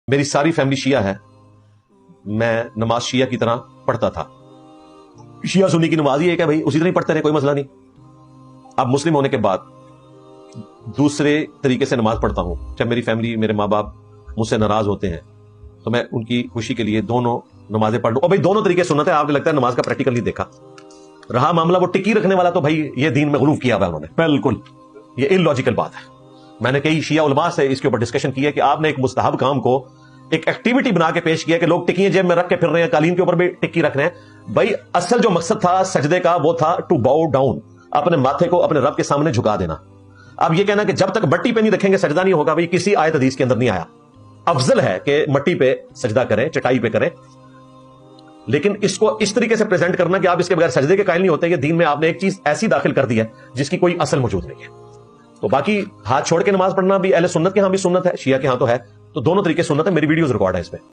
میری ساری فیملی شیعہ ہے، میں نماز شیعہ کی طرح پڑھتا تھا. شیعہ سنی کی نماز ہی ہے کہ بھائی اسی طرح ہی پڑھتے رہے، کوئی مسئلہ نہیں. اب مسلم ہونے کے بعد دوسرے طریقے سے نماز پڑھتا ہوں. جب میری فیملی، میرے ماں باپ مجھ سے ناراض ہوتے ہیں تو میں ان کی خوشی کے لیے دونوں نمازیں پڑھ لوں. اور بھائی دونوں طریقے سنت ہے. آپ کو لگتا ہے نماز کا پریکٹیکل نہیں دیکھا. رہا معاملہ وہ ٹکی رکھنے والا، تو بھائی یہ دین میں غلو کیا ہوا انہوں نے، بالکل یہ ان لاجیکل بات ہے. میں نے کئی شیعہ علماء سے اس کے اوپر ڈسکشن کی ہے کہ آپ نے ایک مستحب کام کو ایک ایکٹیویٹی بنا کے پیش کیا کہ لوگ ٹکیاں جیب میں رکھ کے پھر رہے ہیں، قالین کے اوپر بھی ٹکی رکھ رہے ہیں. بھائی اصل جو مقصد تھا سجدے کا وہ تھا ٹو باؤ ڈاؤن، اپنے ماتھے کو اپنے رب کے سامنے جھکا دینا. اب یہ کہنا کہ جب تک مٹی پہ نہیں رکھیں گے سجدہ نہیں ہوگا، بھائی کسی آیت حدیث کے اندر نہیں آیا. افضل ہے کہ مٹی پہ سجدہ کریں، چٹائی پہ کریں، لیکن اس کو اس طریقے سے پریزنٹ کرنا کہ آپ اس کے بغیر سجدے کے قائل نہیں ہوتے. یہ دین میں آپ نے ایک چیز ایسی داخل کر دی ہے جس کی کوئی اصل موجود نہیں ہے. تو باقی ہاتھ چھوڑ کے نماز پڑھنا بھی اہل سنت کے ہاں بھی سنت ہے، شیعہ کے ہاں تو ہے. تو دونوں طریقے سنت ہے. میری ویڈیوز ریکارڈ ہے اس پہ.